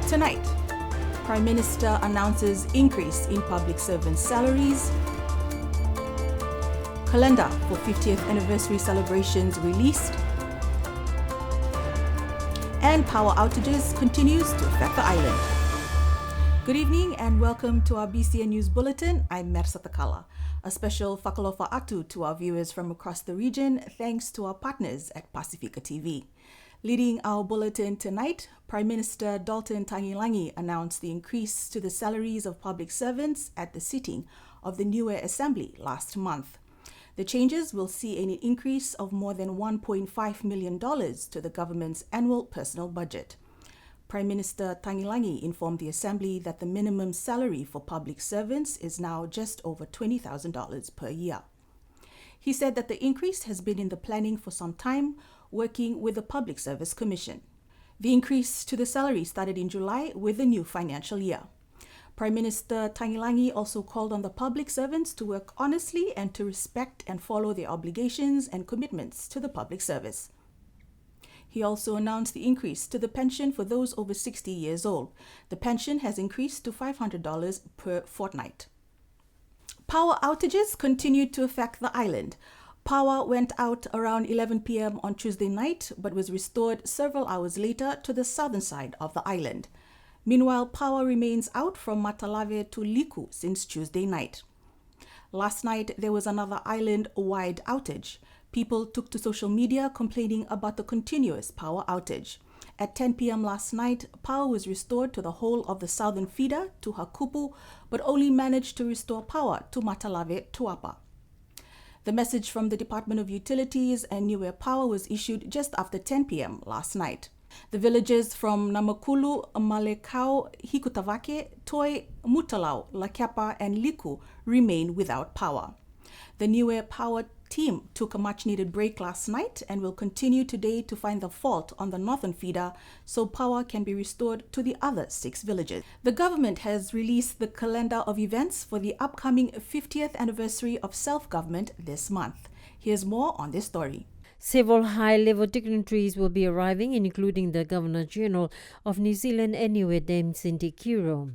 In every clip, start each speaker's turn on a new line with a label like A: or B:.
A: Tonight, Prime Minister announces increase in public servants' salaries. Calendar for 50th anniversary celebrations released. And power outages continues to affect the island. Good evening and welcome to our BCN News Bulletin. I'm Mersa Takala. A special whakalofa atu to our viewers from across the region, thanks to our partners at Pacifica TV. Leading our bulletin tonight, Prime Minister Dalton Tangilangi announced the increase to the salaries of public servants at the sitting of the Niue Assembly last month. The changes will see an increase of more than $1.5 million to the government's annual personal budget. Prime Minister Tangilangi informed the Assembly that the minimum salary for public servants is now just over $20,000 per year. He said that the increase has been in the planning for some time, working with the Public Service Commission. The increase to the salary started in July with the new financial year. Prime Minister Tangilangi also called on the public servants to work honestly and to respect and follow their obligations and commitments to the public service. He also announced the increase to the pension for those over 60 years old. The pension has increased to $500 per fortnight. Power outages continued to affect the island. Power went out around 11 p.m. on Tuesday night, but was restored several hours later to the southern side of the island. Meanwhile, power remains out from Matalave to Liku since Tuesday night. Last night, there was another island-wide outage. People took to social media complaining about the continuous power outage. At 10 p.m. last night, power was restored to the whole of the southern feeder to Hakupu, but only managed to restore power to Matalave Tuapa. The message from the Department of Utilities and Niue Power was issued just after 10 p.m. last night. The villages from Namakulu, Malekau, Hikutavake, Toi, Mutalau, Lakepa, and Liku remain without power. The Niue Power team took a much-needed break last night and will continue today to find the fault on the northern feeder so power can be restored to the other 6 villages. The government has released the calendar of events for the upcoming 50th anniversary of self-government this month. Here's more on this story.
B: Several high-level dignitaries will be arriving, including the Governor-General of New Zealand and Niue, Dame Cindy Kiro.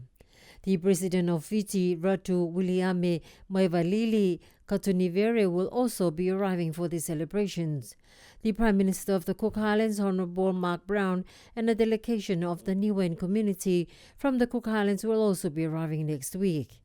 B: The President of Fiji, Ratu Williame Maivalili Katunivere, will also be arriving for the celebrations. The Prime Minister of the Cook Islands, Honourable Mark Brown, and a delegation of the Niuean community from the Cook Islands will also be arriving next week.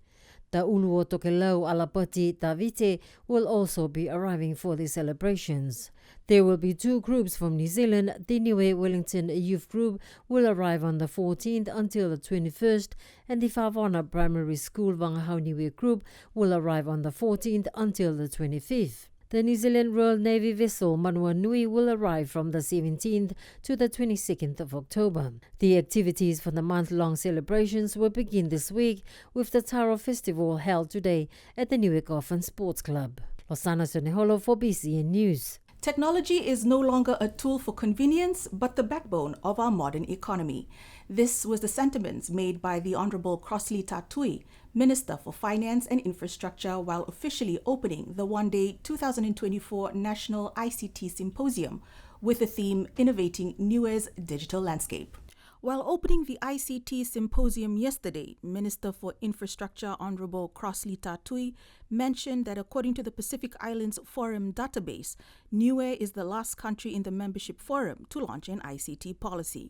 B: The Uluo Tokelau Alapati Tavite will also be arriving for the celebrations. There will be 2 groups from New Zealand. The Niue Wellington Youth Group will arrive on the 14th until the 21st, and the Whawona Primary School Wangahau Niue Group will arrive on the 14th until the 25th. The New Zealand Royal Navy vessel Manua Nui will arrive from the 17th to the 22nd of October. The activities for the month-long celebrations will begin this week with the Taro Festival held today at the Niue Coffin Sports Club. Losana Soneholo for BCN News.
A: Technology is no longer a tool for convenience, but the backbone of our modern economy. This was the sentiments made by the Honourable Crossley Tatui, Minister for Finance and Infrastructure, while officially opening the one-day 2024 National ICT Symposium with the theme Innovating Niue's Digital Landscape. While opening the ICT Symposium yesterday, Minister for Infrastructure Honourable Crossley Tatui mentioned that according to the Pacific Islands Forum database, Niue is the last country in the membership forum to launch an ICT policy.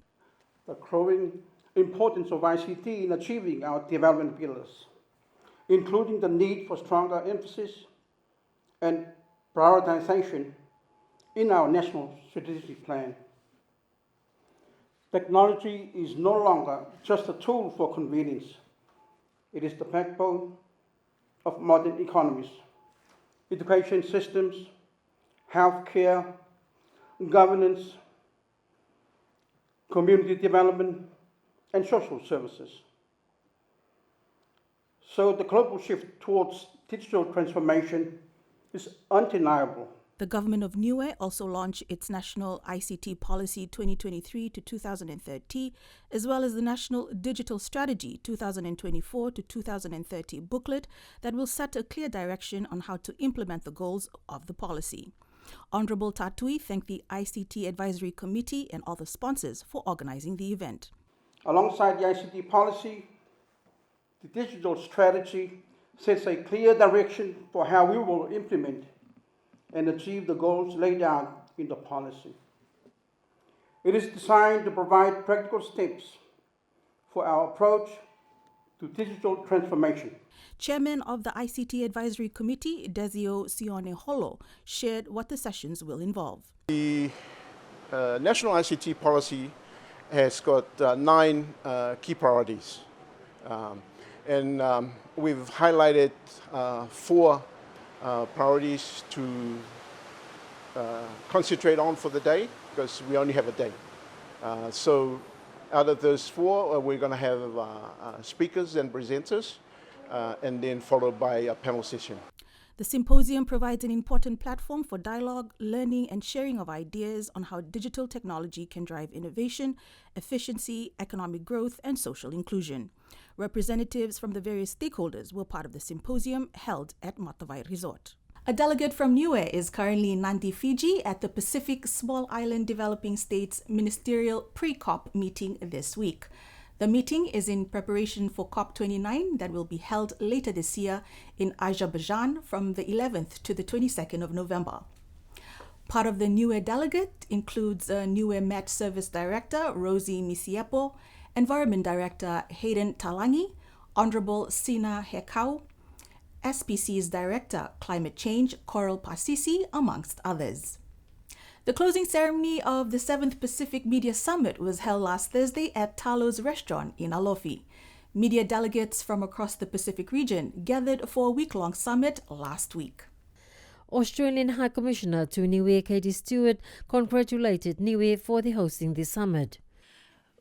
C: The growing importance of ICT in achieving our development pillars, including the need for stronger emphasis and prioritization in our national strategic plan. Technology is no longer just a tool for convenience. It is the backbone of modern economies, education systems, healthcare, governance, community development, and social services. So the global shift towards digital transformation is undeniable.
A: The government of Niue also launched its National ICT Policy 2023 to 2030, as well as the National Digital Strategy 2024 to 2030 booklet that will set a clear direction on how to implement the goals of the policy. Honourable Tatui thanked the ICT Advisory Committee and all the sponsors for organising the event.
C: Alongside the ICT policy, the digital strategy sets a clear direction for how we will implement and achieve the goals laid out in the policy. It is designed to provide practical steps for our approach to digital transformation.
A: Chairman of the ICT Advisory Committee, Desio Sione Holo, shared what the sessions will involve.
D: The National ICT Policy has got 9 key priorities. We've highlighted 4 priorities to concentrate on for the day, because we only have a day. So out of those 4, we're going to have speakers and presenters, and then followed by a panel session.
A: The symposium provides an important platform for dialogue, learning, and sharing of ideas on how digital technology can drive innovation, efficiency, economic growth, and social inclusion. Representatives from the various stakeholders were part of the symposium held at Matavai Resort. A delegate from Niue is currently in Nandi, Fiji, at the Pacific Small Island Developing States Ministerial Pre-COP meeting this week. The meeting is in preparation for COP29 that will be held later this year in Azerbaijan from the 11th to the 22nd of November. Part of the Niue delegate includes Niue Met Service Director Rosie Misiepo, Environment Director Hayden Talangi, Honorable Sina Hekau, SPC's Director Climate Change Coral Pasisi, amongst others. The closing ceremony of the 7th Pacific Media Summit was held last Thursday at Talo's Restaurant in Alofi. Media delegates from across the Pacific region gathered for a week-long summit last week.
B: Australian High Commissioner to Niue, Katie Stewart, congratulated Niue for the hosting the summit.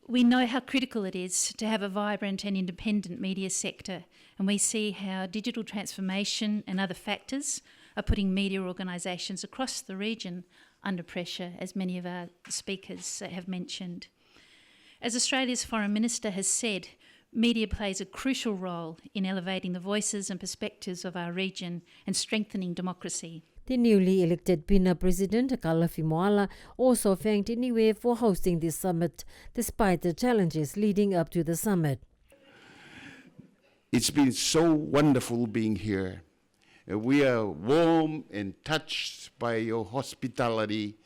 E: We know how critical it is to have a vibrant and independent media sector, and we see how digital transformation and other factors are putting media organisations across the region under pressure, as many of our speakers have mentioned. As Australia's Foreign Minister has said, media plays a crucial role in elevating the voices and perspectives of our region and strengthening democracy.
B: The newly elected PINA President, Kalafi Moala, also thanked Niue for hosting this summit, despite the challenges leading up to the summit.
F: It's been so wonderful being here. We are warm and touched by your hospitality,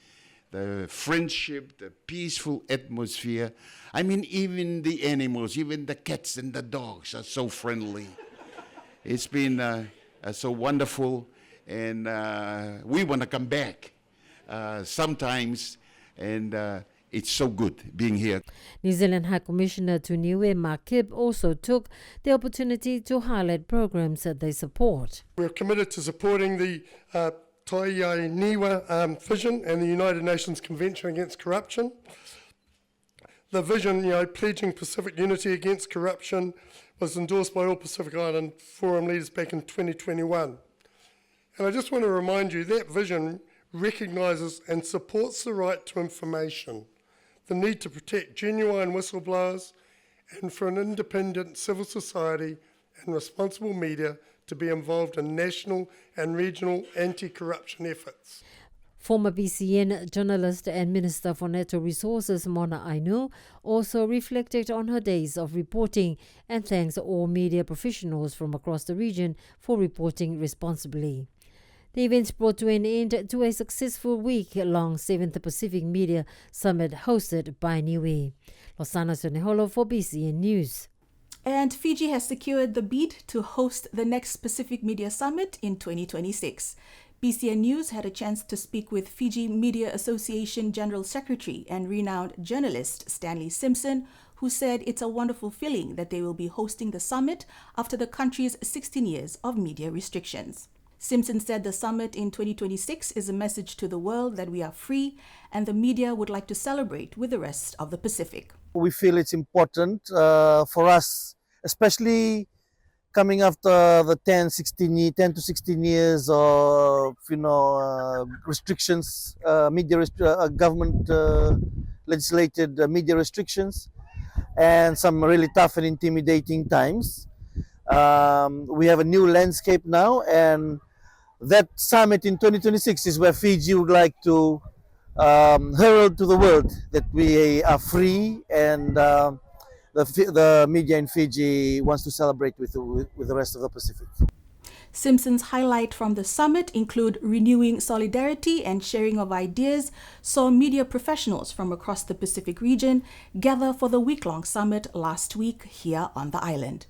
F: the friendship, the peaceful atmosphere. I mean, even the animals, even the cats and the dogs are so friendly. It's been so wonderful, and we want to come back sometimes, and it's so good being here.
B: New Zealand High Commissioner to Niue, Mark Kibb, also took the opportunity to highlight programs that they support.
G: We're committed to supporting the Taiai Niwa vision and the United Nations Convention Against Corruption. The vision, pledging Pacific unity against corruption, was endorsed by all Pacific Island Forum leaders back in 2021. And I just want to remind you that vision recognises and supports the right to information, the need to protect genuine whistleblowers, and for an independent civil society and responsible media to be involved in national and regional anti-corruption efforts.
B: Former BCN journalist and Minister for Natural Resources Mona Ainu also reflected on her days of reporting and thanks all media professionals from across the region for reporting responsibly. The events brought to an end to a successful week-long 7th Pacific Media Summit hosted by Niue. Losana Soneholo for BCN News.
A: And Fiji has secured the bid to host the next Pacific Media Summit in 2026. BCN News had a chance to speak with Fiji Media Association General Secretary and renowned journalist Stanley Simpson, who said it's a wonderful feeling that they will be hosting the summit after the country's 16 years of media restrictions. Simpson said the summit in 2026 is a message to the world that we are free and the media would like to celebrate with the rest of the Pacific.
H: We feel it's important for us, especially coming after the 10 to 16 years of restrictions, government legislated media restrictions, and some really tough and intimidating times. We have a new landscape now, and that summit in 2026 is where Fiji would like to herald to the world that we are free and the media in Fiji wants to celebrate with the rest of the Pacific.
A: Simpson's highlight from the summit include renewing solidarity and sharing of ideas, saw media professionals from across the Pacific region gather for the week-long summit last week here on the island.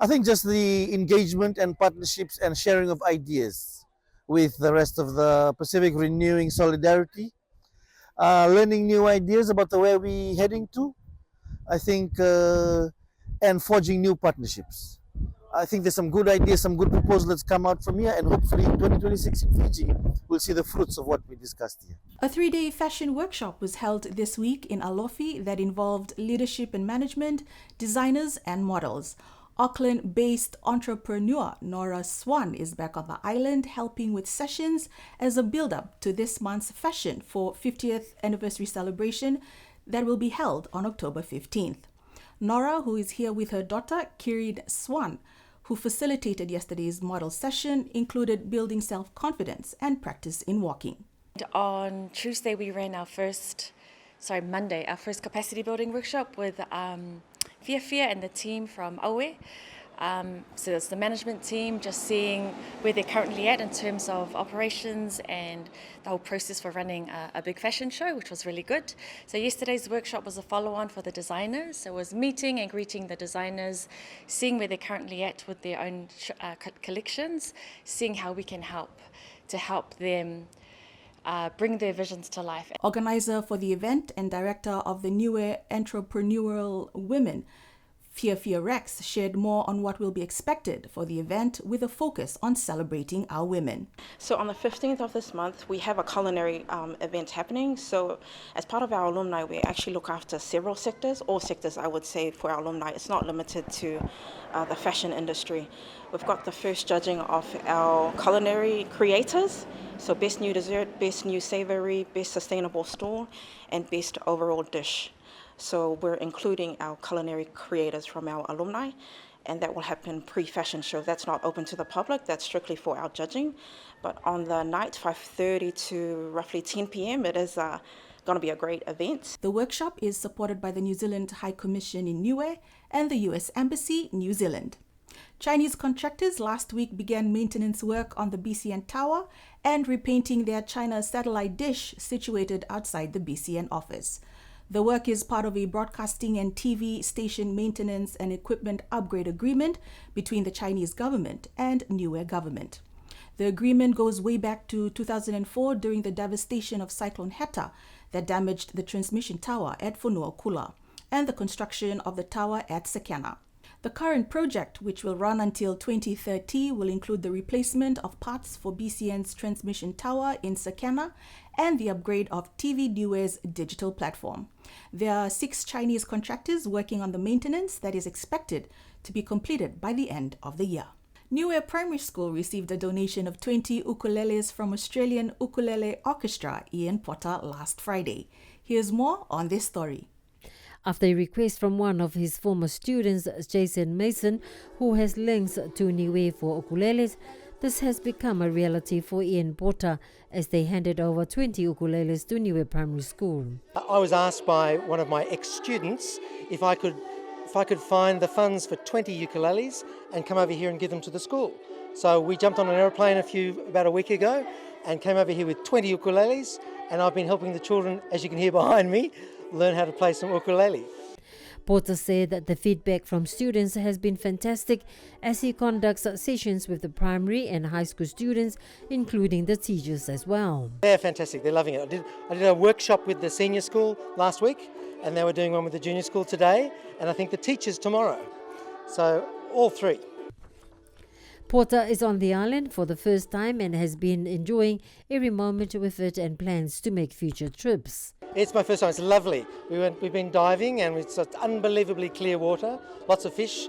H: I think just the engagement and partnerships and sharing of ideas with the rest of the Pacific, renewing solidarity, learning new ideas about the way we're heading to, I think, and forging new partnerships. I think there's some good ideas, some good proposals that's come out from here, and hopefully in 2026 in Fiji, we'll see the fruits of what we discussed here.
A: A 3-day fashion workshop was held this week in Alofi that involved leadership and management, designers, and models. Auckland-based entrepreneur Nora Swan is back on the island helping with sessions as a build-up to this month's Fashion for 50th anniversary celebration that will be held on October 15th. Nora, who is here with her daughter, Kirin Swan, who facilitated yesterday's model session, included building self-confidence and practice in walking.
I: On Tuesday, we ran Monday, our first capacity building workshop with Fia and the team from Aue. So it's the management team, just seeing where they're currently at in terms of operations and the whole process for running a big fashion show, which was really good. So yesterday's workshop was a follow-on for the designers. So it was meeting and greeting the designers, seeing where they're currently at with their own collections, seeing how we can help them bring their visions to life.
A: Organizer for the event and director of the Niue Entrepreneurial Women, Fia Rex, shared more on what will be expected for the event with a focus on celebrating our women.
J: So on the 15th of this month, we have a culinary event happening. So as part of our alumni, we actually look after several sectors, all sectors I would say for our alumni. It's not limited to the fashion industry. We've got the first judging of our culinary creators. So best new dessert, best new savory, best sustainable store, and best overall dish. So we're including our culinary creators from our alumni, and that will happen pre-fashion show. That's not open to the public, that's strictly for our judging. But on the night, 5:30 to roughly 10 p.m., it is going to be a great event.
A: The workshop is supported by the New Zealand High Commission in Niue and the US Embassy, New Zealand. Chinese contractors last week began maintenance work on the BCN Tower and repainting their China satellite dish situated outside the BCN office. The work is part of a broadcasting and TV station maintenance and equipment upgrade agreement between the Chinese government and Niue government. The agreement goes way back to 2004 during the devastation of Cyclone Heta that damaged the transmission tower at Fonuakula and the construction of the tower at Sakana. The current project, which will run until 2030, will include the replacement of parts for BCN's transmission tower in Sakana and the upgrade of TV Niue's digital platform. There are 6 Chinese contractors working on the maintenance that is expected to be completed by the end of the year. Niue Primary School received a donation of 20 ukuleles from Australian Ukulele Orchestra Ian Potter last Friday. Here's more on this story.
B: After a request from one of his former students, Jason Mason, who has links to Niue for ukuleles, this has become a reality for Ian Potter as they handed over 20 ukuleles to Niue Primary School.
K: I was asked by one of my ex-students if I could find the funds for 20 ukuleles and come over here and give them to the school. So we jumped on an aeroplane about a week ago and came over here with 20 ukuleles, and I've been helping the children, as you can hear behind me, learn how to play some ukulele.
B: Porter said that the feedback from students has been fantastic as he conducts sessions with the primary and high school students, including the teachers as well.
K: They're fantastic, they're loving it. I did a workshop with the senior school last week, and they were doing one with the junior school today, and I think the teachers tomorrow. So all 3.
B: Porter is on the island for the first time and has been enjoying every moment with it and plans to make future trips.
K: It's my first time. It's lovely. We've been diving and it's unbelievably clear water, lots of fish.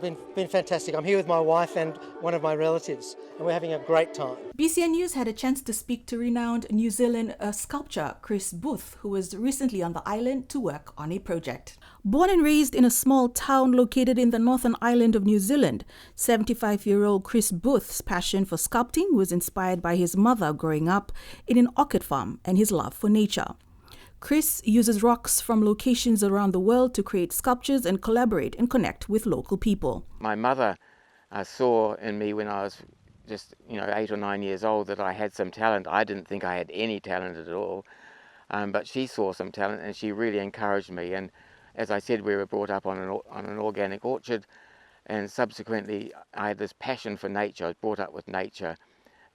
K: Been fantastic. I'm here with my wife and one of my relatives, and we're having a great time.
A: BCN News had a chance to speak to renowned New Zealand sculptor Chris Booth, who was recently on the island to work on a project. Born and raised in a small town located in the northern island of New Zealand, 75-year-old Chris Booth's passion for sculpting was inspired by his mother growing up in an orchid farm and his love for nature. Chris uses rocks from locations around the world to create sculptures and collaborate and connect with local people.
L: My mother saw in me when I was just 8 or 9 years old that I had some talent. I didn't think I had any talent at all, but she saw some talent and she really encouraged me. And as I said, we were brought up on an organic orchard, and subsequently I had this passion for nature. I was brought up with nature,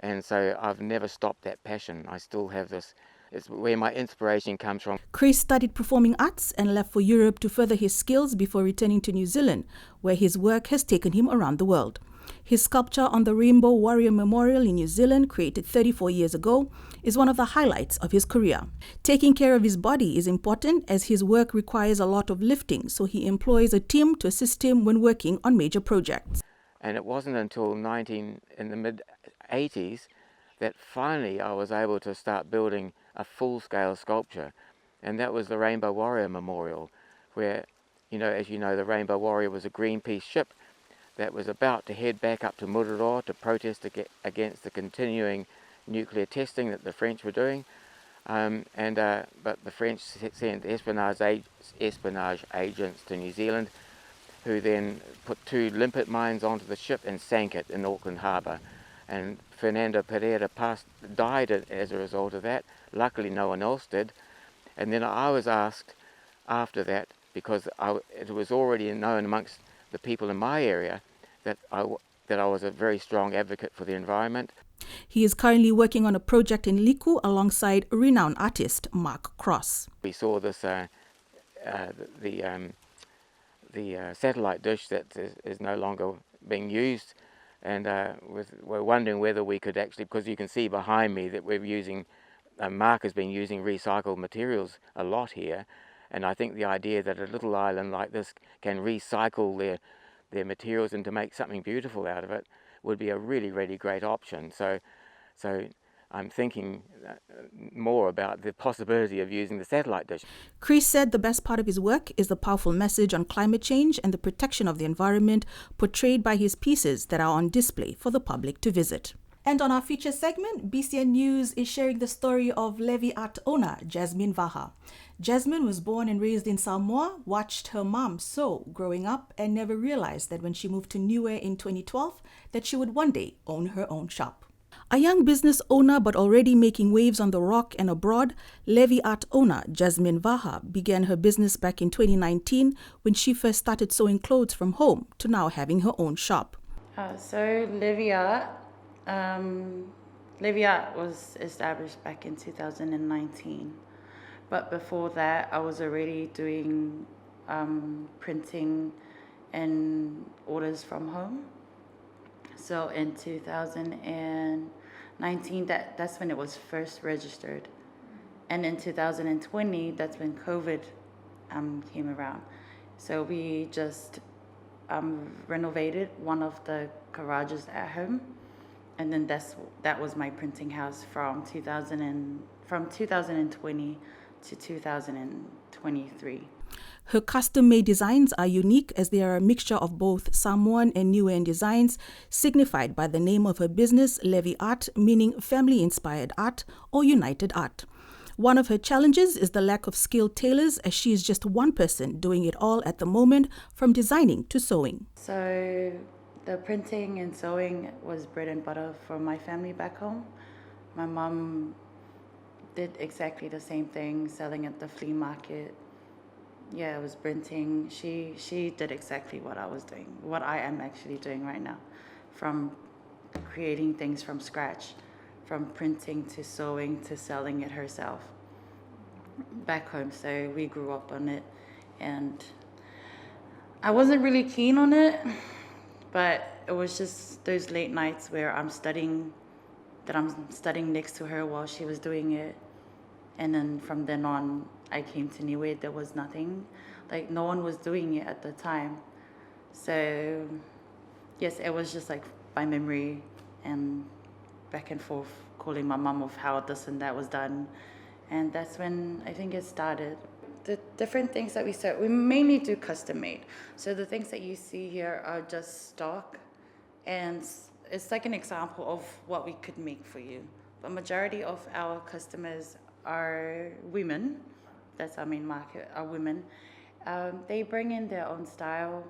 L: and so I've never stopped that passion. I still have this. It's where my inspiration comes from.
A: Chris studied performing arts and left for Europe to further his skills before returning to New Zealand, where his work has taken him around the world. His sculpture on the Rainbow Warrior Memorial in New Zealand, created 34 years ago, is one of the highlights of his career. Taking care of his body is important as his work requires a lot of lifting, so he employs a team to assist him when working on major projects.
L: And it wasn't until in the mid-80s that finally I was able to start building a full-scale sculpture, and that was the Rainbow Warrior Memorial, where, as you know, the Rainbow Warrior was a Greenpeace ship that was about to head back up to Muraro to protest against the continuing nuclear testing that the French were doing, but the French sent espionage agents to New Zealand, who then put 2 limpet mines onto the ship and sank it in Auckland Harbour. And Fernando Pereira died as a result of that. Luckily, no one else did. And then I was asked after that, because it was already known amongst the people in my area that I was a very strong advocate for the environment.
A: He is currently working on a project in Liku alongside renowned artist Mark Cross.
L: We saw this the satellite dish that is no longer being used, and we're wondering whether we could actually, because you can see behind me that we're using, Mark has been using recycled materials a lot here, and I think the idea that a little island like this can recycle their materials and to make something beautiful out of it would be a really, really great option. So I'm thinking more about the possibility of using the satellite dish.
A: Chris said the best part of his work is the powerful message on climate change and the protection of the environment portrayed by his pieces that are on display for the public to visit. And on our feature segment, BCN News is sharing the story of Levy Art owner Jasmine Vaha. Jasmine was born and raised in Samoa, watched her mom sew growing up, and never realized that when she moved to Niue in 2012 that she would one day own her own shop. A young business owner but already making waves on the Rock and abroad, Levy Art owner Jasmine Vaha began her business back in 2019 when she first started sewing clothes from home to now having her own shop.
M: So Levy Art was established back in 2019. But before that, I was already doing printing and orders from home. So in 2019, that's when it was first registered. And in 2020, that's when COVID came around. So we just renovated one of the garages at home. And then that was my printing house from 2020 to 2023.
A: Her custom-made designs are unique as they are a mixture of both Samoan and Niuean designs, signified by the name of her business, Levy Art, meaning family-inspired art or united art. One of her challenges is the lack of skilled tailors, as she is just one person doing it all at the moment, from designing to sewing.
M: So the printing and sewing was bread and butter for my family back home. My mom did exactly the same thing, selling at the flea market. Yeah, it was printing. She did exactly what I was doing, what I am actually doing right now, from creating things from scratch, from printing to sewing to selling it herself back home. So we grew up on it, and I wasn't really keen on it, but it was just those late nights where I'm studying next to her while she was doing it. And then from then on, I came to Niue. There was nothing, like no one was doing it at the time. So yes, it was just like by memory and back and forth calling my mom of how this and that was done. And that's when I think it started. The different things that we sew, we mainly do custom made. So the things that you see here are just stock, and it's like an example of what we could make for you. The majority of our customers are women, that's our main market, are women. They bring in their own style,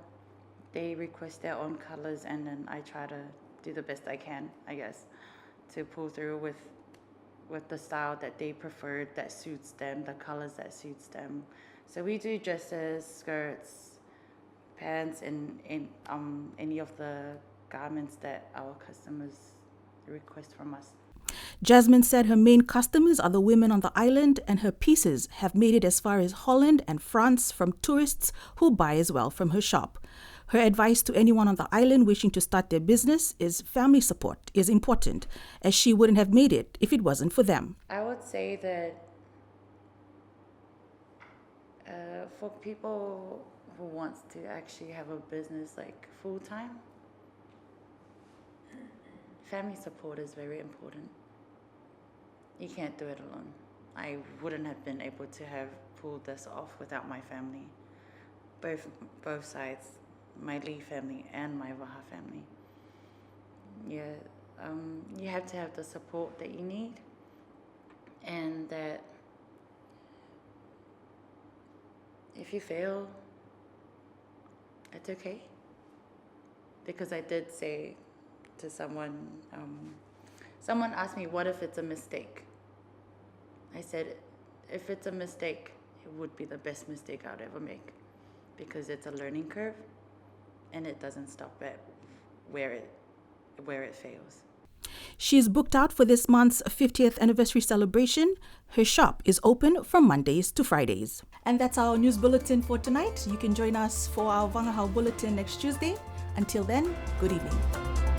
M: they request their own colors, and then I try to do the best I can, I guess, to pull through with the style that they prefer, that suits them, the colors that suits them. So we do dresses, skirts, pants, and any of the garments that our customers request from us.
A: Jasmine said her main customers are the women on the island, and her pieces have made it as far as Holland and France from tourists who buy as well from her shop. Her advice to anyone on the island wishing to start their business is family support is important, as she wouldn't have made it if it wasn't for them.
M: I would say that for people who wants to actually have a business like full-time, family support is very important. You can't do it alone. I wouldn't have been able to have pulled this off without my family. Both sides, my Lee family and my Waha family. Yeah, you have to have the support that you need, and that if you fail, it's okay. Because I did say to someone, someone asked me, what if it's a mistake? I said, if it's a mistake, it would be the best mistake I'd ever make, because it's a learning curve and it doesn't stop at where it fails.
A: She's booked out for this month's 50th anniversary celebration. Her shop is open from Mondays to Fridays. And that's our news bulletin for tonight. You can join us for our Wangahau Bulletin next Tuesday. Until then, good evening.